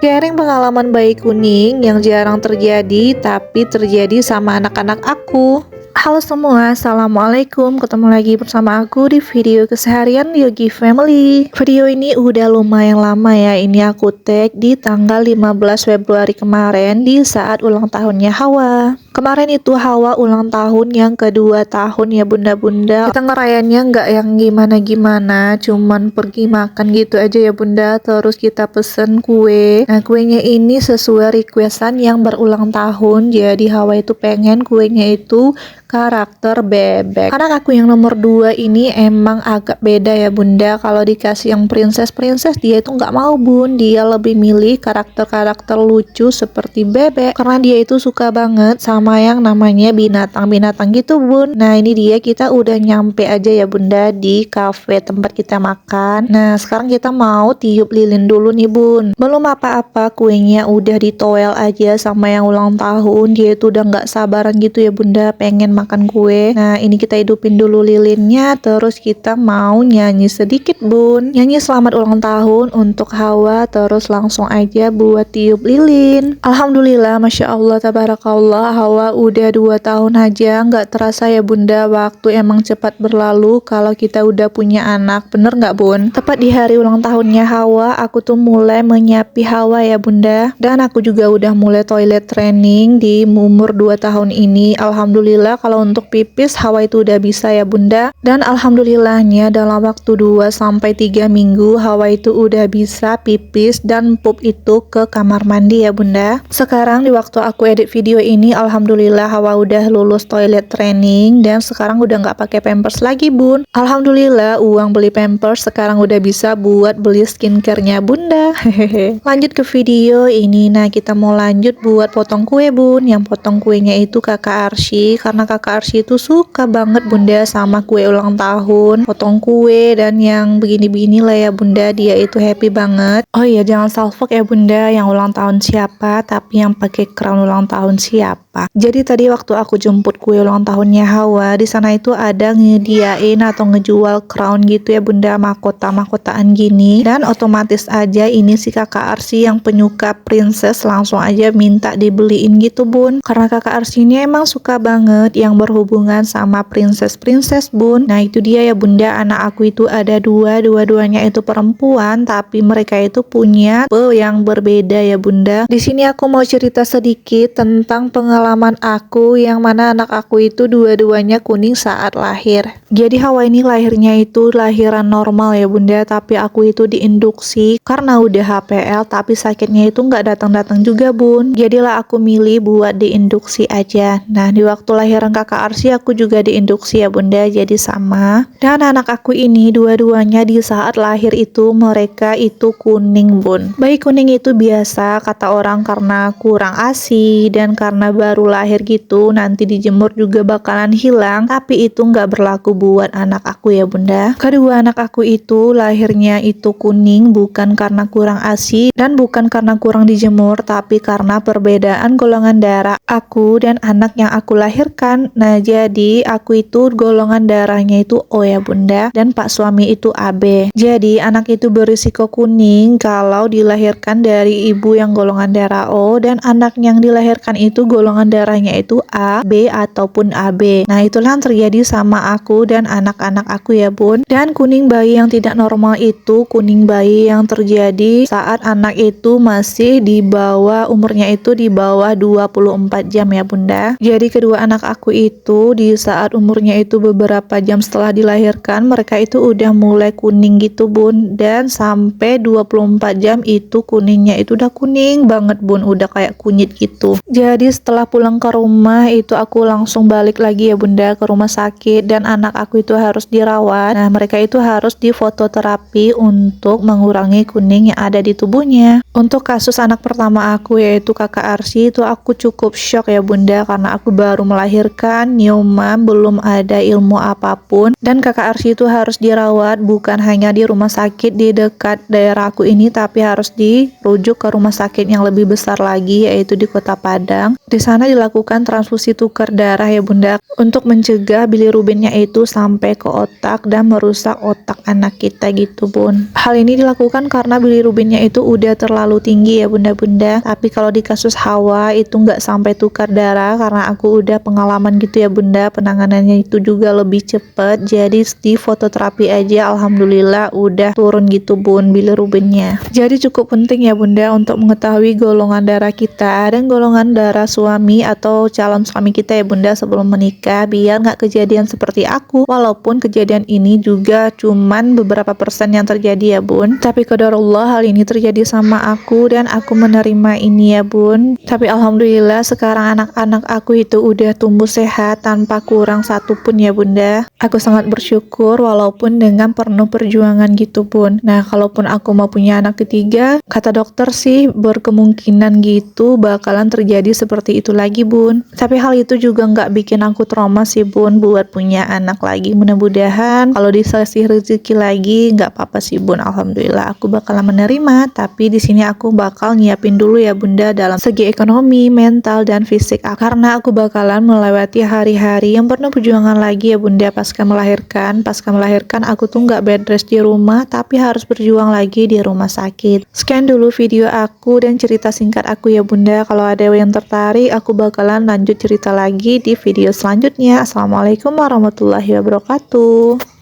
Sharing pengalaman bayi kuning yang jarang terjadi, tapi terjadi sama anak-anak aku. Halo semua, assalamualaikum. Ketemu lagi bersama aku di video keseharian Yogi Family. Video ini udah lumayan lama ya. Ini aku tag di tanggal 15 Februari kemarin di saat ulang tahunnya Hawa. Kemarin itu Hawa ulang tahun yang kedua tahun ya bunda-bunda. Kita ngerayainnya nggak yang gimana-gimana, cuman pergi makan gitu aja ya bunda. Terus kita pesen kue. Nah kuenya ini sesuai requestan yang berulang tahun. Jadi Hawa itu pengen kuenya itu karakter bebek. Karena aku yang nomor 2 ini emang agak beda ya bunda. Kalau dikasih yang princess dia itu nggak mau bun. Dia lebih milih karakter-karakter lucu seperti bebek. Karena dia itu suka banget sama yang namanya binatang-binatang gitu bun. Nah ini dia, kita udah nyampe aja ya bunda di cafe tempat kita makan. Nah sekarang kita mau tiup lilin dulu nih bun. Belum apa-apa, kuenya udah ditoel aja sama yang ulang tahun. Dia itu udah nggak sabaran gitu ya bunda, pengen makan kue. Nah ini kita hidupin dulu lilinnya, terus kita mau nyanyi sedikit bun. Nyanyi selamat ulang tahun untuk Hawa, terus langsung aja buat tiup lilin. Alhamdulillah, Masya Allah, Tabarakallah, Hawa udah 2 tahun aja. Nggak terasa ya bunda, waktu emang cepat berlalu kalau kita udah punya anak. Bener nggak bun? Tepat di hari ulang tahunnya Hawa, aku tuh mulai menyiapi Hawa ya bunda. Dan aku juga udah mulai toilet training di umur 2 tahun ini. Alhamdulillah kalau untuk pipis Hawa itu udah bisa ya bunda. Dan alhamdulillahnya dalam waktu 2-3 minggu Hawa itu udah bisa pipis dan pup itu ke kamar mandi ya bunda. Sekarang di waktu aku edit video ini alhamdulillah Hawa udah lulus toilet training dan sekarang udah nggak pakai pampers lagi bun. Alhamdulillah uang beli pampers sekarang udah bisa buat beli skincare-nya bunda. Hehehe. Lanjut ke video ini. Nah kita mau lanjut buat potong kue bun. Yang potong kuenya itu kakak Arsy, karena kakak Arsy itu suka banget bunda sama kue ulang tahun, potong kue dan yang begini-begini lah ya bunda. Dia itu happy banget. Oh iya, jangan salfok ya bunda yang ulang tahun siapa, tapi yang pakai crown ulang tahun siapa. Jadi tadi waktu aku jemput kue ulang tahunnya Hawa, di sana itu ada nyediain atau ngejual crown gitu ya bunda, mahkota-mahkotaan gini. Dan otomatis aja ini si kakak Arsy yang penyuka princess langsung aja minta dibeliin gitu bun. Karena kakak Arsy ini emang suka banget yang berhubungan sama princess bun. Nah itu dia ya bunda, anak aku itu ada dua-duanya itu perempuan, tapi mereka itu punya tipe yang berbeda ya bunda. Di sini aku mau cerita sedikit tentang pengalaman aku, yang mana anak aku itu dua-duanya kuning saat lahir. Jadi Hawa ini lahirnya itu lahiran normal ya bunda, tapi aku itu diinduksi karena udah HPL, tapi sakitnya itu nggak datang-datang juga bun. Jadilah aku milih buat diinduksi aja. Nah di waktu lahiran kakak Arsy aku juga diinduksi ya bunda, jadi sama. Dan anak aku ini dua-duanya di saat lahir itu mereka itu kuning bun. Bayi kuning itu biasa kata orang karena kurang ASI dan karena baru lahir gitu, nanti dijemur juga bakalan hilang, tapi itu nggak berlaku buat anak aku ya bunda. Kedua anak aku itu lahirnya itu kuning bukan karena kurang ASI dan bukan karena kurang dijemur, tapi karena perbedaan golongan darah aku dan anak yang aku lahirkan. Nah jadi aku itu golongan darahnya itu O ya bunda, dan pak suami itu AB. Jadi anak itu berisiko kuning kalau dilahirkan dari ibu yang golongan darah O, dan anak yang dilahirkan itu golongan darahnya itu A, B ataupun AB. Nah itulah yang terjadi sama aku dan anak-anak aku ya bun. Dan kuning bayi yang tidak normal itu kuning bayi yang terjadi saat anak itu masih di bawah, umurnya itu di bawah 24 jam ya bunda. Jadi kedua anak aku itu di saat umurnya itu beberapa jam setelah dilahirkan, mereka itu udah mulai kuning gitu bun, dan sampai 24 jam itu kuningnya itu udah kuning banget bun, udah kayak kunyit gitu. Jadi setelah pulang ke rumah itu aku langsung balik lagi ya bunda ke rumah sakit, dan anak aku itu harus dirawat. Nah mereka itu harus di fototerapi untuk mengurangi kuning yang ada di tubuhnya. Untuk kasus anak pertama aku yaitu kakak Arsy itu aku cukup shock ya bunda, karena aku baru melahirkan, new mom, belum ada ilmu apapun, dan kakak Arsy itu harus dirawat bukan hanya di rumah sakit di dekat daerah aku ini, tapi harus dirujuk ke rumah sakit yang lebih besar lagi yaitu di Kota Padang. Di sana dilakukan transfusi tukar darah ya bunda, untuk mencegah bilirubinnya itu sampai ke otak dan merusak otak anak kita gitu bun. Hal ini dilakukan karena bilirubinnya itu udah terlalu tinggi ya bunda-bunda. Tapi kalau di kasus Hawa itu nggak sampai tukar darah karena aku udah pengalaman gitu ya bunda, penanganannya itu juga lebih cepet. Jadi di fototerapi aja alhamdulillah udah turun gitu bun bilirubinnya. Jadi cukup penting ya bunda untuk mengetahui golongan darah kita dan golongan darah suami atau calon suami kita ya bunda sebelum menikah, biar nggak kejadian seperti aku. Walaupun kejadian ini juga cuman beberapa persen yang terjadi ya bun, tapi qadarullah hal ini terjadi sama aku dan aku menerima ini ya bun. Tapi alhamdulillah sekarang anak-anak aku itu udah tumbuh sehat tanpa kurang satupun ya bunda. Aku sangat bersyukur walaupun dengan penuh perjuangan gitu bun. Nah kalaupun aku mau punya anak ketiga, kata dokter sih berkemungkinan gitu bakalan terjadi seperti itu lagi bun. Tapi hal itu juga nggak bikin aku trauma sih bun buat punya anak lagi. Mudah-mudahan kalau dikasih rezeki lagi nggak apa-apa sih bun. Alhamdulillah aku bakalan menerima. Tapi di sini aku bakal nyiapin dulu ya bunda dalam segi ekonomi, mental dan fisik. Karena aku bakalan melewati hari-hari yang penuh perjuangan lagi ya bunda pasca melahirkan. Pasca melahirkan aku tuh nggak bed rest di rumah, tapi harus berjuang lagi di rumah sakit. Sekian dulu video aku dan cerita singkat aku ya bunda. Kalau ada yang tertarik aku bakalan lanjut cerita lagi di video selanjutnya. Assalamualaikum warahmatullahi wabarakatuh.